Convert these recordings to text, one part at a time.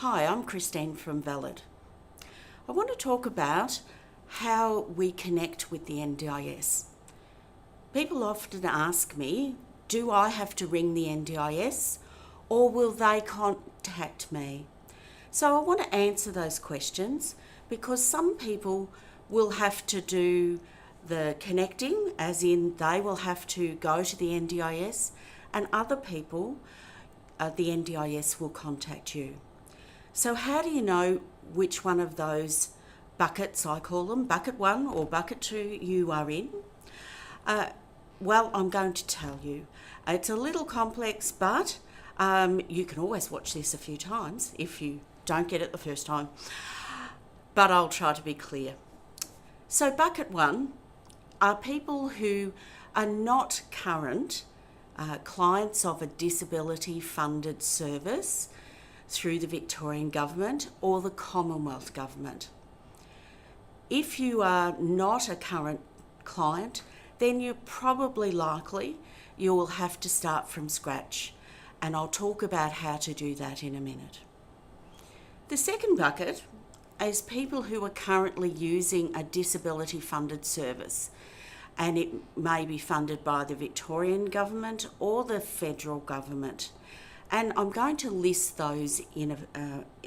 Hi, I'm Christine from Valid. I want to talk about how we connect with the NDIS. People often ask me, do I have to ring the NDIS or will they contact me? So I want to answer those questions because some people will have to do the connecting, as in they will have to go to the NDIS, and other people, the NDIS will contact you. So how do you know which one of those buckets, I call them, bucket 1 or bucket 2, you are in? Well, I'm going to tell you. It's a little complex, but you can always watch this a few times if you don't get it the first time. But I'll try to be clear. So bucket 1 are people who are not current clients of a disability funded service through the Victorian Government or the Commonwealth Government. If you are not a current client, then you're probably likely you will have to start from scratch, and I'll talk about how to do that in a minute. The second bucket is people who are currently using a disability funded service, and it may be funded by the Victorian Government or the Federal Government. And I'm going to list those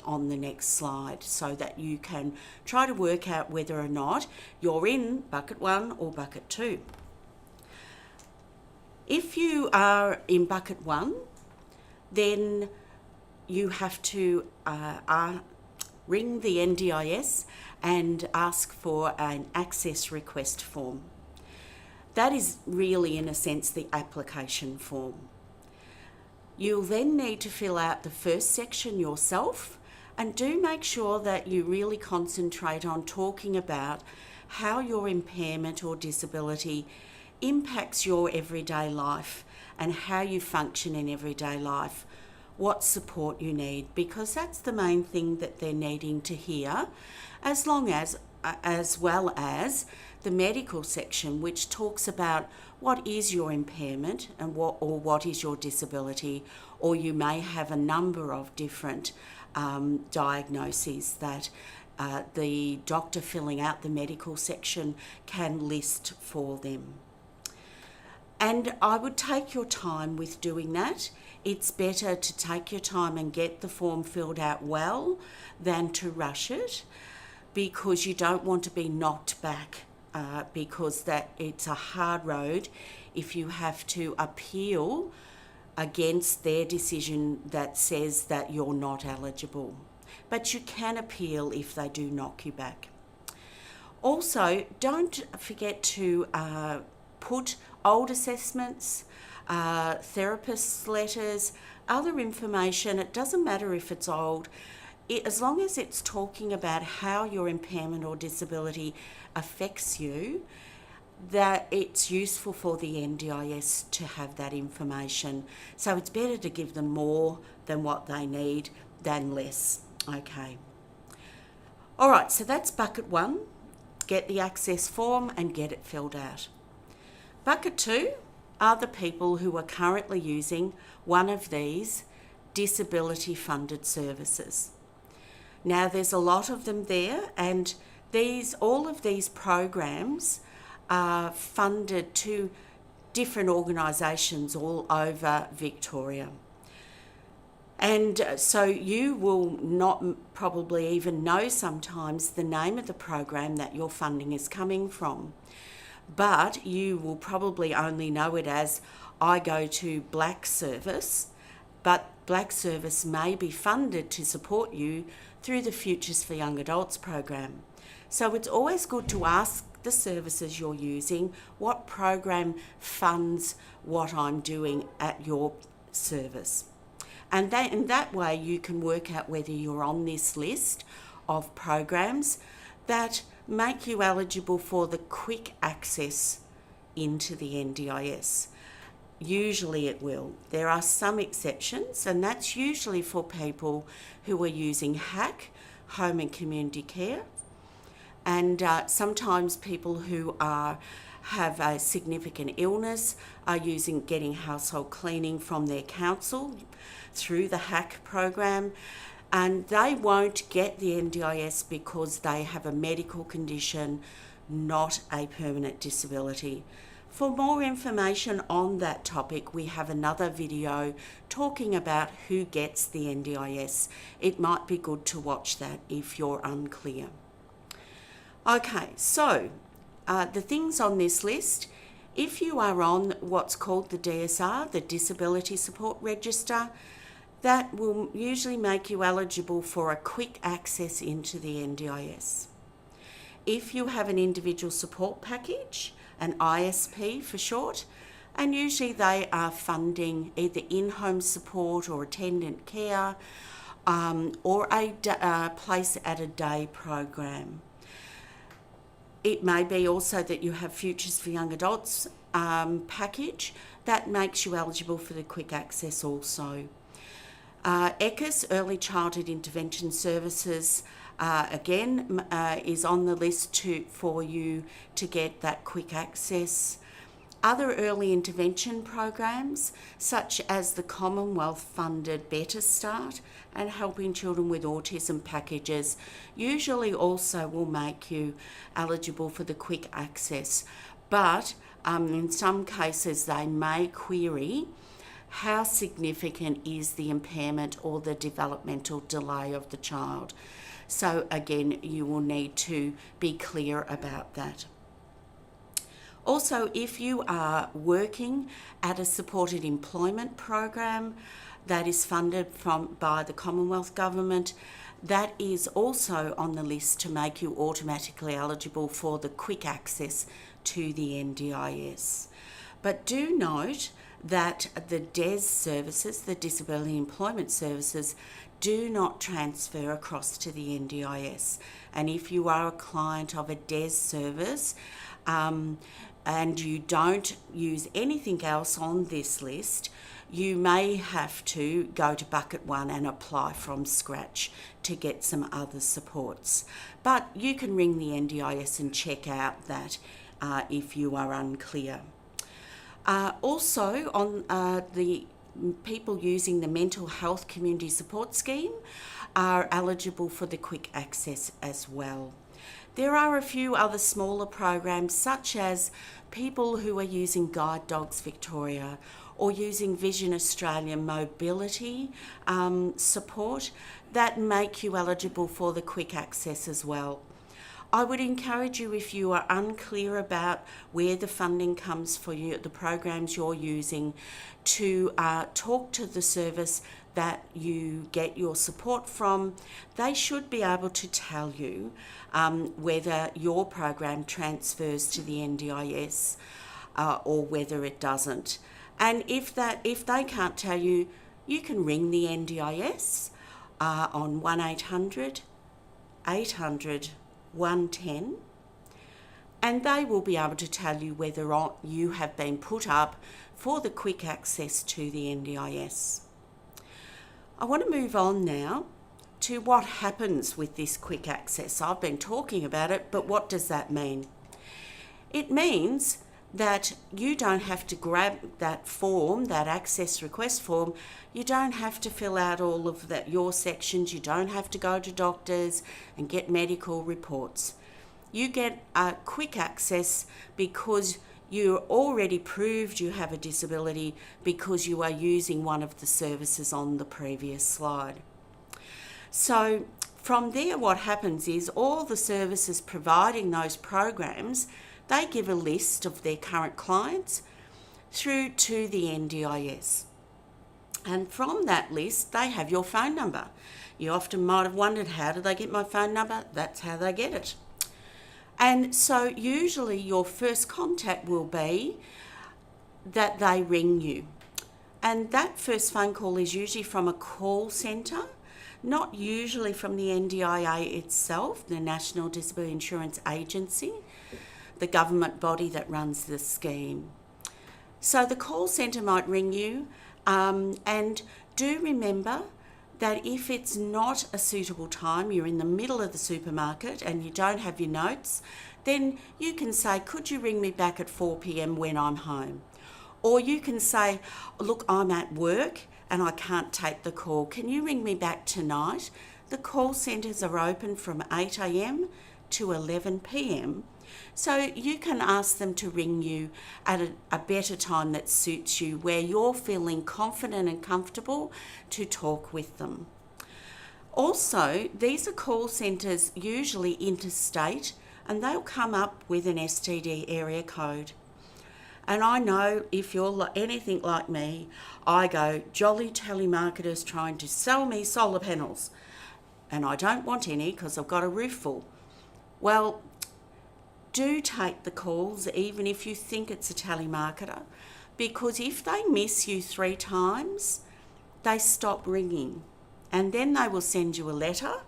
on the next slide so that you can try to work out whether or not you're in bucket 1 or bucket 2. If you are in bucket 1, then you have to ring the NDIS and ask for an access request form. That is really, in a sense, the application form. You'll then need to fill out the first section yourself, and do make sure that you really concentrate on talking about how your impairment or disability impacts your everyday life and how you function in everyday life, what support you need, because that's the main thing that they're needing to hear, as well as the medical section, which talks about what is your impairment and what is your disability, or you may have a number of different diagnoses that the doctor filling out the medical section can list for them. And I would take your time with doing that. It's better to take your time and get the form filled out well than to rush it, because you don't want to be knocked back because that it's a hard road if you have to appeal against their decision that says that you're not eligible. But you can appeal if they do knock you back. Also, don't forget to put old assessments, therapist's letters, other information. It doesn't matter if it's old, as long as it's talking about how your impairment or disability affects you, that it's useful for the NDIS to have that information. So it's better to give them more than what they need than less. Okay. All right, so that's bucket 1. Get the access form and get it filled out. Bucket 2 are the people who are currently using one of these disability funded services. Now, there's a lot of them there, and all of these programs are funded to different organisations all over Victoria. And so you will not probably even know sometimes the name of the program that your funding is coming from, but you will probably only know it as I go to Black Service, but Black Service may be funded to support you through the Futures for Young Adults program. So it's always good to ask the services you're using what program funds what I'm doing at your service. And in that way you can work out whether you're on this list of programs that make you eligible for the quick access into the NDIS. Usually it will. There are some exceptions, and that's usually for people who are using HAC, home and community care, and sometimes people who have a significant illness are getting household cleaning from their council through the HAC program. and they won't get the NDIS because they have a medical condition, not a permanent disability. For more information on that topic, we have another video talking about who gets the NDIS. It might be good to watch that if you're unclear. Okay, so the things on this list, if you are on what's called the DSR, the Disability Support Register, that will usually make you eligible for a quick access into the NDIS. If you have an individual support package, an ISP for short, and usually they are funding either in-home support or attendant care or a place at a day program. It may be also that you have Futures for Young Adults package that makes you eligible for the quick access also. ECIS, Early Childhood Intervention Services, again, is on the list for you to get that quick access. Other early intervention programs, such as the Commonwealth-funded Better Start and Helping Children with Autism packages, usually also will make you eligible for the quick access. But in some cases, they may query how significant is the impairment or the developmental delay of the child. So again, you will need to be clear about that. Also, if you are working at a supported employment program that is funded by the Commonwealth Government, that is also on the list to make you automatically eligible for the quick access to the NDIS. But do note that the DES services, the Disability Employment Services, do not transfer across to the NDIS. And if you are a client of a DES service and you don't use anything else on this list, you may have to go to bucket 1 and apply from scratch to get some other supports. But you can ring the NDIS and check out that if you are unclear. Also, on the people using the Mental Health Community Support Scheme are eligible for the quick access as well. There are a few other smaller programs, such as people who are using Guide Dogs Victoria or using Vision Australia mobility support, that make you eligible for the quick access as well. I would encourage you, if you are unclear about where the funding comes for you, the programs you're using, to talk to the service that you get your support from. They should be able to tell you whether your program transfers to the NDIS or whether it doesn't. And if they can't tell you, you can ring the NDIS on 1800 800 110, and they will be able to tell you whether or not you have been put up for the quick access to the NDIS. I want to move on now to what happens with this quick access. I've been talking about it, but what does that mean? It means that you don't have to grab that form, that access request form. You don't have to fill out all of your sections. You don't have to go to doctors and get medical reports. You get a quick access because you're already proved you have a disability because you are using one of the services on the previous slide. So from there, what happens is all the services providing those programs, they give a list of their current clients through to the NDIS. And from that list, they have your phone number. You often might have wondered, how do they get my phone number? That's how they get it. And so usually your first contact will be that they ring you. And that first phone call is usually from a call centre, not usually from the NDIA itself, the National Disability Insurance Agency, the government body that runs the scheme. So the call centre might ring you, and do remember that if it's not a suitable time, you're in the middle of the supermarket and you don't have your notes, then you can say, could you ring me back at 4 p.m. when I'm home? Or you can say, look, I'm at work and I can't take the call. Can you ring me back tonight? The call centres are open from 8 a.m. to 11 p.m. So you can ask them to ring you at a better time that suits you, where you're feeling confident and comfortable to talk with them. Also, these are call centres usually interstate, and they'll come up with an STD area code. And I know if you're anything like me, I go, jolly telemarketers trying to sell me solar panels, and I don't want any because I've got a roof full. Well, do take the calls even if you think it's a telemarketer, because if they miss you 3 times, they stop ringing, and then they will send you a letter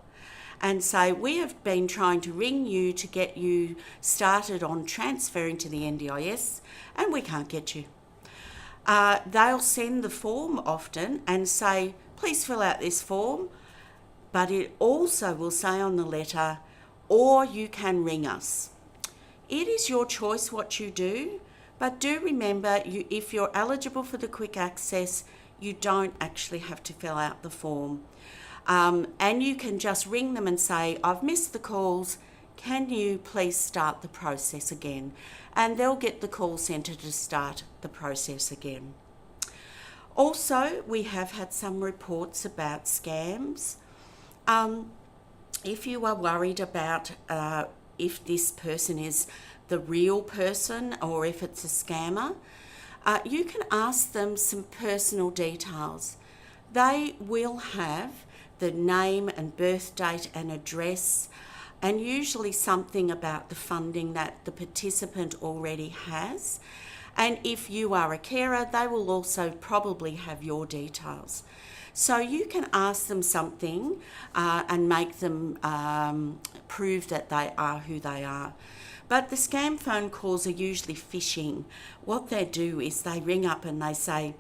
and say, we have been trying to ring you to get you started on transferring to the NDIS, and we can't get you. They'll send the form often and say, please fill out this form, but it also will say on the letter, or you can ring us. It is your choice what you do, but do remember, if you're eligible for the quick access, you don't actually have to fill out the form. And you can just ring them and say, I've missed the calls, can you please start the process again? And they'll get the call centre to start the process again. Also, we have had some reports about scams. If you are worried about if this person is the real person or if it's a scammer, you can ask them some personal details. They will have the name and birth date and address, and usually something about the funding that the participant already has. And if you are a carer, they will also probably have your details. So you can ask them something and make them prove that they are who they are. But the scam phone calls are usually phishing. What they do is they ring up and they say,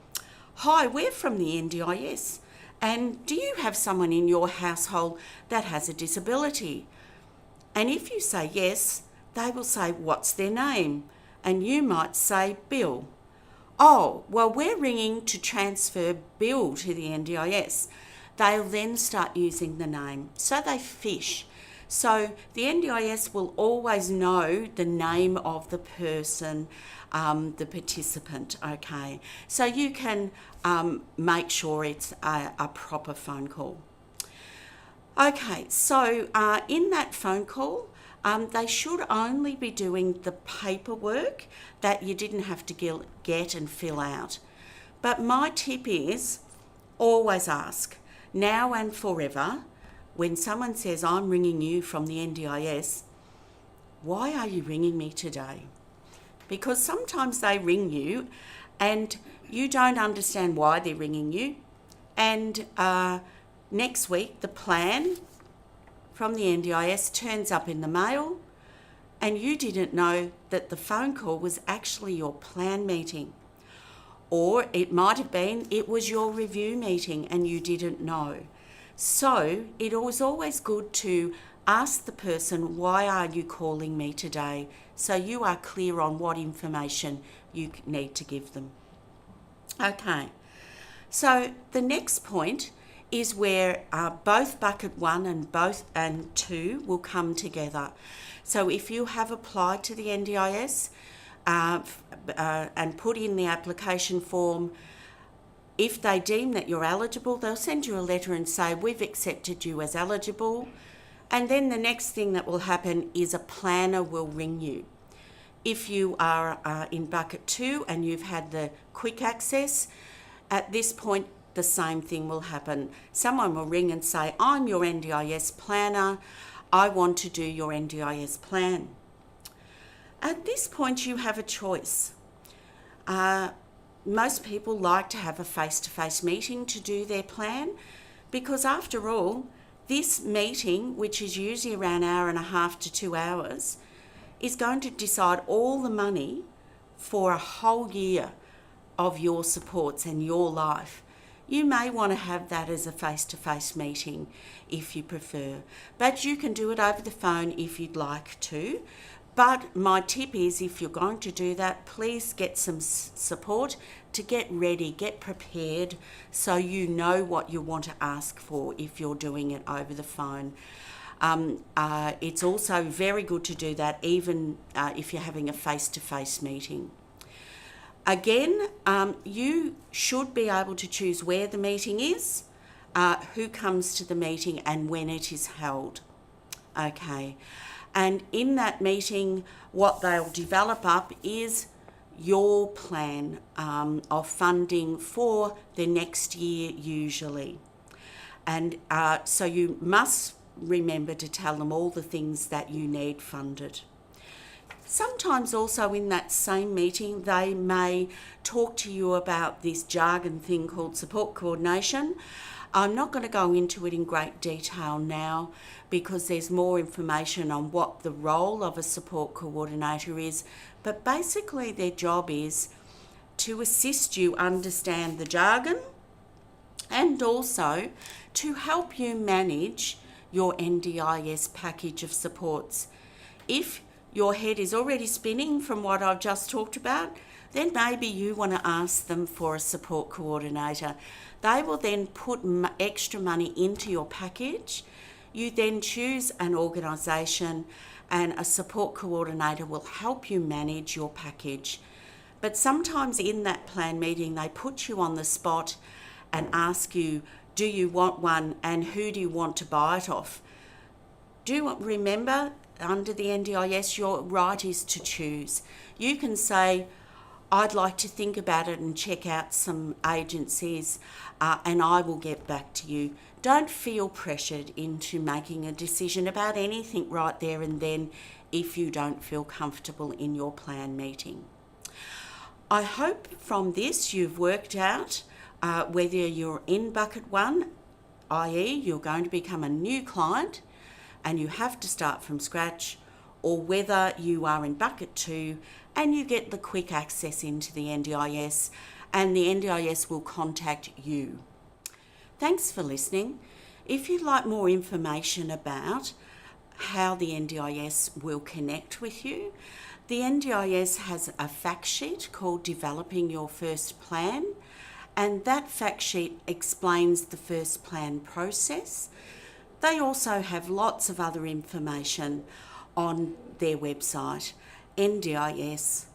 hi, we're from the NDIS, and do you have someone in your household that has a disability? And if you say yes, they will say, what's their name? And you might say, Bill. Oh, well, we're ringing to transfer Bill to the NDIS. They'll then start using the name. So they fish. So the NDIS will always know the name of the person, the participant, okay? So you can make sure it's a proper phone call. Okay, so in that phone call, they should only be doing the paperwork that you didn't have to get and fill out. But my tip is always ask, now and forever, when someone says, I'm ringing you from the NDIS, why are you ringing me today? Because sometimes they ring you and you don't understand why they're ringing you. And next week, the plan from the NDIS turns up in the mail, and you didn't know that the phone call was actually your plan meeting. Or it might have been it was your review meeting and you didn't know. So it was always good to ask the person, why are you calling me today? So you are clear on what information you need to give them. Okay, so the next point is where both bucket 1 and 2 will come together. So if you have applied to the NDIS and put in the application form, if they deem that you're eligible, they'll send you a letter and say, we've accepted you as eligible. And then the next thing that will happen is a planner will ring you. If you are in bucket 2 and you've had the quick access, at this point, the same thing will happen. Someone will ring and say, I'm your NDIS planner. I want to do your NDIS plan. At this point, you have a choice. Most people like to have a face-to-face meeting to do their plan, because after all, this meeting, which is usually around 1.5 to 2 hours, is going to decide all the money for a whole year of your supports and your life. You may want to have that as a face-to-face meeting if you prefer, but you can do it over the phone if you'd like to. But my tip is, if you're going to do that, please get some support to get ready, get prepared, so you know what you want to ask for if you're doing it over the phone. It's also very good to do that even if you're having a face-to-face meeting. Again, you should be able to choose where the meeting is, who comes to the meeting, and when it is held. Okay. And in that meeting, what they'll develop up is your plan of funding for the next year usually. And so you must remember to tell them all the things that you need funded. Sometimes also in that same meeting, they may talk to you about this jargon thing called support coordination. I'm not going to go into it in great detail now because there's more information on what the role of a support coordinator is, but basically their job is to assist you understand the jargon and also to help you manage your NDIS package of supports. If your head is already spinning from what I've just talked about, then maybe you want to ask them for a support coordinator. They will then put extra money into your package. You then choose an organisation and a support coordinator will help you manage your package. But sometimes in that plan meeting, they put you on the spot and ask you, do you want one and who do you want to buy it off? Do remember, under the NDIS, your right is to choose. You can say, I'd like to think about it and check out some agencies and I will get back to you. Don't feel pressured into making a decision about anything right there and then if you don't feel comfortable in your plan meeting. I hope from this you've worked out whether you're in bucket 1, i.e. you're going to become a new client and you have to start from scratch, or whether you are in bucket 2 and you get the quick access into the NDIS and the NDIS will contact you. Thanks for listening. If you'd like more information about how the NDIS will connect with you, the NDIS has a fact sheet called Developing Your First Plan, and that fact sheet explains the first plan process. They also have lots of other information on their website, ndis.gov.au.